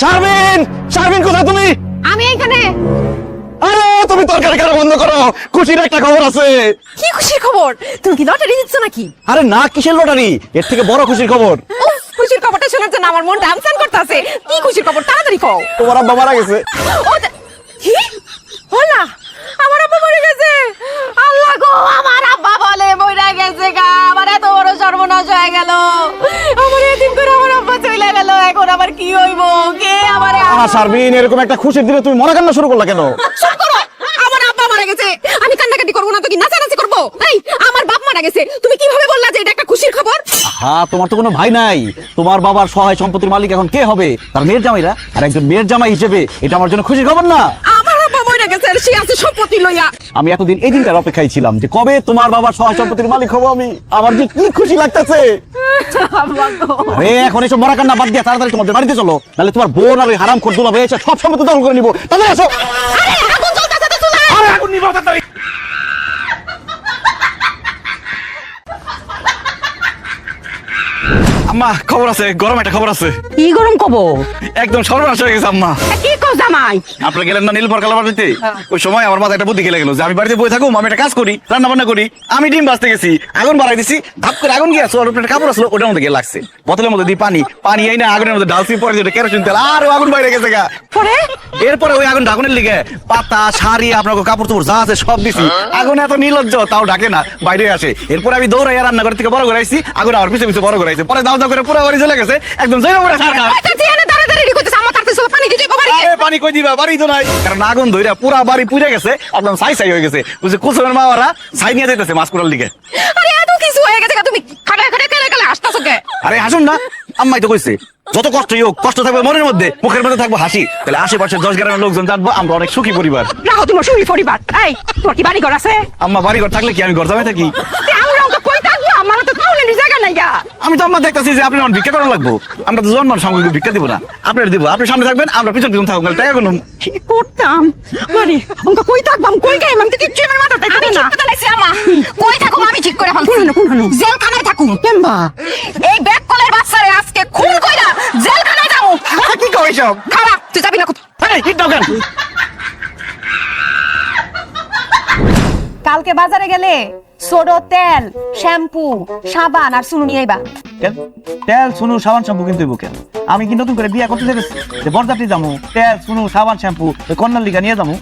শারমিন, শারমিন কোথায় তুমি? আমি এখানে। আরে তুমি তরকারি খাওয়া বন্ধ করো, খুশির একটা খবর আছে। কি খুশির খবর? তুমি কি লটারি দিচ্ছ নাকি? আরে না, কিসের লটারি? এর থেকে বড় খুশির খবর। উফ, খুশির খবরটা শোনার জন্য আমার মনটা আমসান করতেছে। কি খুশির খবর? তাড়াতাড়ি কও। তোমার আব্বা মারা গেছে। কি হলা? আমার আব্বা মরে গেছে? আল্লাহ গো, আমার আব্বা বলে মরে গেছে গা। আমার এত বড় সর্বনাশ হয়ে গেল। আমার এদিন করে আমার আব্বা চলে গেল। এখন আবার কি হইব? কে আমারে? শারমিন, এরকম একটা খুশির দিনে তুমি মরা কান্না শুরু করলা কেন? চুপ করো। আমার আব্বা মারা গেছে, আমি কান্নাকাটি করবো না তো কি নাচানাচি করবো? এই, আমার বাপ মারা গেছে, তুমি কিভাবে বললা যে এটা একটা খুশির খবর? হ্যাঁ, তোমার তো কোনো ভাই নাই। তোমার বাবার সহায় সম্পত্তির মালিক এখন কে হবে? তার মেয়ের জামাইরা। আর একজন মেয়ের জামাই হিসেবে এটা আমার জন্য খুশির খবর না? আমার আব্বা মরে গেছে আর সে আছে সম্পত্তি লইয়া। আমি এতদিন এই দিনটার অপেক্ষায় ছিলাম যে কবে তোমার বাবার সহায় সম্পত্তির মালিক হবো আমি। আমার যে কি খুশি লাগতেছে। আব্বা গো। আরে এখন এসব মরা কান্না বাদ দিয়ে তাড়াতাড়ি তোমাদের বাড়িতে চলো, নাহলে তোমার বোন আর ওই হারামখোর দুলাভাই এসে সব সম্পত্তি দখল করে নিব। তাড়াতাড়ি আসো। আরে আগুন জ্বলতেছে তো চুলায়। আরে আগুন নিব তাড়াতাড়ি। আম্মা, খবর আছে, গরম একটা খবর আছে। কি গরম কবো? একদম সর্বনাশ হয়ে গেছে আম্মা। কি কও জামাই? আপনি গেলেন না নীলপর কালা বাড়িতে? ওই সময় আমার মাথায় একটা বুদ্ধি খেলে গেল যে আমি বাড়িতে বসে থাকুম, আমি একটা কাজ করি, রান্না বান্না করি। আমি ডিম ভাজতে গেছি, আগুন বাড়াই দিছি, ধাপ করে আগুন গিয়ে আসলো, একটা কাপড় আসলো, ওটার মধ্যে গিয়ে লাগছে। বোতলের মধ্যে দিয়ে পানি এই না আগুনের মধ্যে ঢালছি, পরে যেটা কেরোসিন তেল, আর আগুন বাইরে গেছে গা। পরে এরপরে ওই আগুন ঢাকুনের লিগে পাতা শাড়ি আপনার কাপড় চোপড় যা আছে সব দিছি। আগুন এত নির্লজ্জ, তাও ঢাকে না, বাইরে আসে। এরপরে আমি দৌড়াইয়া রান্নাঘর থেকে বড় করে আইছি, আগুন আর পিছে পিছে বড় করে আইছে। পরে দাও দাও করে পুরো বাড়ি চলে গেছে, একদম জয় করে সরকার। আচ্ছা জিয়ানে তাড়াতাড়ি রেডি করতেছ, আমার তাড়াতাড়ি পানি দিতে বাড়ি। আরে পানি কই দিবা, বাড়ি তো নাই। কারণ আগুন ধইরা পুরা বাড়ি পুড়ে গেছে, একদম ছাই ছাই হয়ে গেছে। বুঝছে কুসুমের মাওয়ারা ছাই নিয়ে যাইতেছে মাছ কুড়ার লিগে। আরে এত কিছু হয়ে গেছে, তুমি খাটায় খাটায় কেলে হাসতাছো কে? আরে হাসুন না, আম্মাই তো কইছে যত কষ্টই হোক, কষ্ট থাকবে মনের মধ্যে, মুখের মধ্যে থাকবো হাসি। তাহলে আশেপাশের 10 গ্রামের লোকজন জানবো আমরা অনেক সুখী পরিবার। রাখো তোমার সুখী পরিবার। এই, তোর কি বাড়ি ঘর আছে? আম্মা বাড়ি ঘর থাকলে কি আমি ঘর জামাই থাকি? আমরা তো কই থাকবো? আমার তো টাউনের জায়গা নাই গা। আমি তো আম্মা দেখতেছি যে আপনি আমার ভিক্ষা করা লাগবো। আমরা তো জন্মান সঙ্গে ভিক্ষা দিব না, আপনার দিব। আপনি সামনে থাকবেন, আমরা পিছন পিছন থাকবো, টাকা গুনুম। কি করতাম? মানে আমরা কই থাকবাম, কই গাইম, আমি তো কিচ্ছু আমার মাথায় থাকে না। আমি ঠিক আমা কই থাকুম আমি ঠিক করে ফেলছি। কোন জেলখানায় থাকুম। কেমবা এই ব্যাক কলের বাচ্চারে আজকে খুন কইরা জেলখানায় যাবো। কি কই সব? খারাপ, তুই যাবি না কোথাও। এই হিট দাও কেন? কালকে বাজারে গেলে সোডো, তেল, শ্যাম্পু, সাবান আর সুনু নিয়ে আইবা। কেন? তেল সুনু সাবান শ্যাম্পু কিনতে হইব কেন? আমি কি নতুন করে বিয়া করতে চাইতেছি যে বরযাত্রী যাবো, তেল সুনু সাবান শ্যাম্পু কন্যার লিগা নিয়ে যাবো?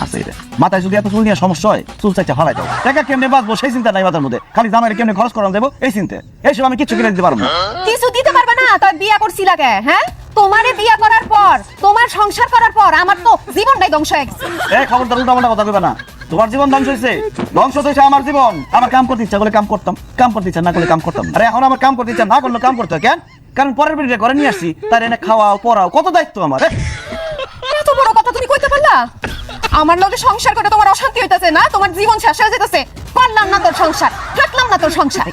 আছে রে, মাথায় যদি এত চুল নিয়ে সমস্যা হয়, চুল চাইটা ফালাই দাও। টাকা কেমনে বাঁচবো সেই চিন্তা নাই মাথার মধ্যে, খালি জামাইরে কেমনে খরচ করানো দেবো এই চিন্তা। এইসব আমি কিছু কিনে দিতে পারবো না। কিছু দিতে পারবে না? তবে বিয়া করছিলা কে? হ্যাঁ, তোমারে বিয়া করার পর, তোমার সংসার করার পর আমার তো জীবনটাই ধ্বংস হয়ে গেছে। এই খবরদার উল্টাপাল্টা কথা কইবা না। তোমার জীবন ধ্বংস হয়েছে, ধ্বংস হয়েছে আমার জীবন। আমার কাম করতে ইচ্ছা করলে কাম করতাম, কাম করতে ইচ্ছা না করলে কাম করতাম। আরে এখন আমার কাম করতে ইচ্ছা না করলে কাম করতে হয় কেন? কারণ পরের বেরিয়ে ঘরে নিয়ে আসছি, তার এনে খাওয়াও পড়াও, কত দায়িত্ব আমার। এত বড় কথা তুমি কইতে পারলা? আমার লগে সংসার করে তোমার অশান্তি হইতাছে না? তোমার জীবন শেষ হয়ে যেতেছে। করলাম না তোর সংসার, থাকলাম না তোর সংসার।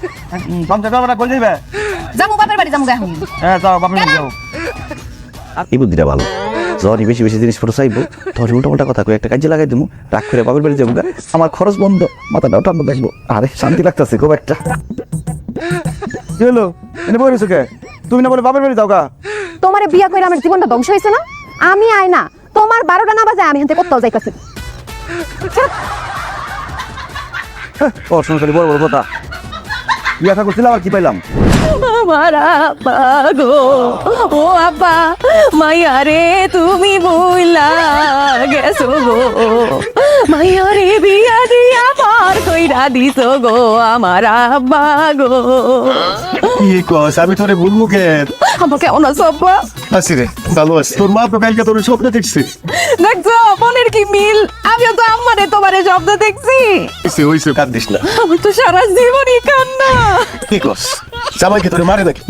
সংসার ব্যাপারটা করে দিবে। যাবো বাপের বাড়ি, যাবো এখন। হ্যাঁ যাও, বাপের বাড়ি যাও। এই বুদ্ধিটা ভালো, যখনই বেশি বেশি জিনিসপত্র চাইবো তখন উল্টা পাল্টা কথা কই একটা কাজে লাগাই দেবো, রাগ করে বাপের বাড়ি যাবো, আমার খরচ বন্ধ, মাথাটাও ঠান্ডা দেখবো। আরে শান্তি লাগতেছে খুব একটা। কি হলো, এনে বই রয়েছো কে? তুমি না বলে বাপের বাড়ি যাও গা? তোমারে বিয়া করে আমার জীবনটা ধ্বংস হয়েছে না? আমি আয় না, তোমার 12টা না বাজে আমি হাতে কোথাও যাইতাছি। ও শুনে খালি বড় বড় কথা। বিয়া থা করছিলাম আর কি পাইলাম? আমার আব্বা গো, ও আব্বা, মাইয়া রে তুমি বইলা গেছো গো, মাইয়া রে বিয়া দিয়া পার কইরা দিছো গো আমার আব্বা গো। কি কস? আমি তোরে বলবো কেন? আমার কেমন আছো আব্বা? আছি রে, ভালো আছি। তোর মা তো কালকে তোর স্বপ্ন দেখছি। দেখছো মনের কি মিল? আমিও তো আম্মারে তোমারে শব্দ দেখছি। হইছে কান্দিস না। আমার তো সারা জীবনই কান্না। কি কস? জামাইকে তোরে মারে নাকি?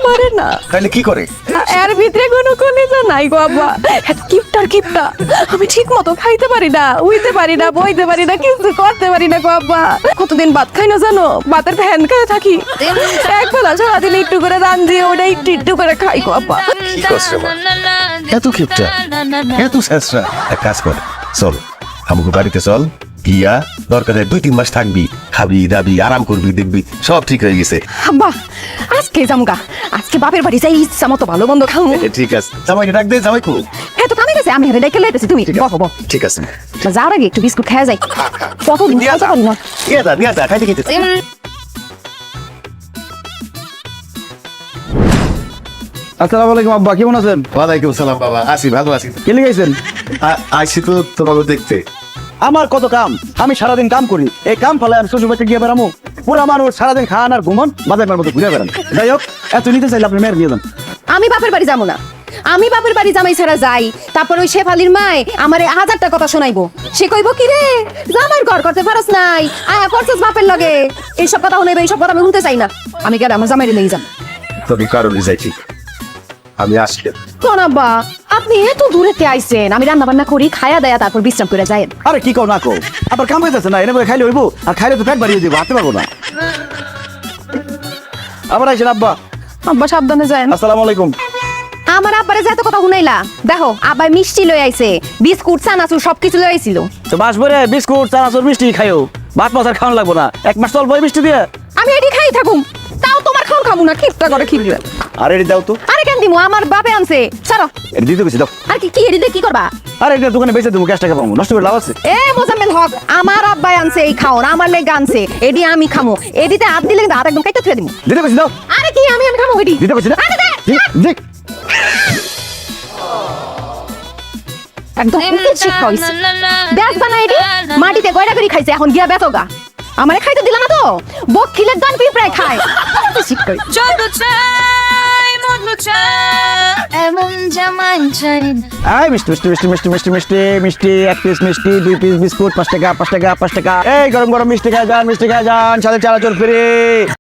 পারে না, তাইলে কি করে? এর ভিতরে কোনো কলিজা নাই গো আব্বা। কিপটার কিপটা, আমি ঠিক মতো খাইতে পারি না, উইতে পারি না, বইতে পারি না, কিছু করতে পারি না গো আব্বা। কতদিন ভাত খাই না জানো? ভাতের ফ্যান খেয়ে থাকি। একবেলা সারাদিন একটু করে রান্ধি, ওটা একটু একটু করে খাই গো আব্বা। কি কস রে মা? এত কিপটা, এত শেষরা। এক কাজ কর, চল আমাকে বাড়িতে চল, গিয়া দরকারে 2-3 মাস থাকবি, খাবি দাবি আরাম করবি দেখবি সব ঠিক হয়ে গেছে। আব্বা আজকে যামুগা, আজকে বাপের বাড়ি যাই ইচ্ছা মতো ভালো মন্দ খামু। ঠিক আছে, জামাইকে ডাক দে, জামাই খুব হ্যাঁ তো কামে গেছে, আমি হেরে ডাইকে লাইতেছি, তুমি বসো বসো। ঠিক আছে। যাওয়ার আগে একটু বিস্কুট খেয়ে যাই, কতদিন খাইতে পারি না। দিয়া যা খাইতে খেতে। আসসালামু আলাইকুম আব্বা, কেমন আছেন? ওয়ালাইকুম সালাম বাবা, আছি ভালো আছি। কে লিখাইছেন? আইসি তো তোমাকে দেখতে। আমার কত কাম, আমি সারাদিন কাম করি, এই কাম ফলে আমি শ্বশুর বাড়িতে গিয়ে বেড়ামো। পুরা মানুষ সারাদিন খান আর ঘুমন, বাজার মতো ঘুরে বেড়ান। যাই হোক, এত নিতে চাইলে আপনি মেয়ের দিয়ে দেন। আমি বাপের বাড়ি যাবো না, আমি বাপের বাড়ি জামাই ছাড়া যাই, তারপর ওই শেফালির মায় আমার 1000টা কথা শোনাইবো। সে কইব কি রে জামাইর ঘর করতে পারস নাই, আয়া করছিস বাপের লগে, এইসব কথা শুনাইবে, এইসব কথা আমি শুনতে চাই না। আমি গেলে আমার জামাইরে নিয়ে যান। তুমি কারণে যাই, ঠিক আমি আসছি। কোন আব্বা আপনি এত দূরেতে আইছেন, আমি রান্না বান্না করি, খায়া দেয়া তারপর বিশ্রাম করে যাই। আরে কি কও না কও, আবার কাম হইতেছে না, এনে বলে খাইলে হইব, আর খাইলে তো পেট বাড়িয়ে দিব, হাঁটতে পারবো না। আবার আইসেন আব্বা। আব্বা সাবধানে যান। আসসালামু আলাইকুম। আমার আব্বারে যে এত কথা শুনাইলা, দেখো আব্বা মিষ্টি লই আইছে, বিস্কুট চানাচুর সবকিছু লই আইছিল। তো মাস ভরে বিস্কুট চানাচুর মিষ্টি খাইও, ভাত মাছ আর খাওয়ানো লাগবো না, 1 মাস চলবো এই মিষ্টি দিয়ে। আমি এটি খাই থাকুম, তাও তোমার খাওন খাবো না, খিপটা করে খিপবে। আর এটি দাও তো। আরে কেন দিমু, আমার বাপে আনছে, ছাড়ো। এটি দিতে গেছি, দাও। আর কি কি এটিতে কি করবা? আর এটা দোকানে বেঁচে দেবো, ক্যাশ টাকা পাবো, নষ্ট করে লাভ আছে? এ মোজাম্মেল হক, আমার আব্বাই আনছে এই খাওন, আমার লেগে আনছে, এডি আমি খামু, এডিতে হাত দিলে কিন্তু হাত একদম কাইটা থুয়ে দিমু। দিতে গেছি, দাও। আরে কি আমি খামু এডি? দিতে গেছি না। আরে দে। দিক। একদম উচিত শিক্ষা হইছে। দেখ বানা এডি মাটিতে গয়রা করে খাইছে, এখন গিয়া বেতগা। আমারে খাইতে দিলা না তো, বকিলের দান পিঁপড়ায় খায়। শিক্ষা হইছে। যত চাই মন চাই এমন জামাই চাই আই মিষ্টি মিষ্টি মিষ্টি মিষ্টি মিষ্টি মিষ্টি মিষ্টি 1 পিস মিষ্টি, 2 পিস বিস্কুট, 5 টাকা 5 টাকা 5 টাকা। এই গরম গরম মিষ্টি খাই যান, মিষ্টি খাই যান, সাথে চানাচুর ফ্রি।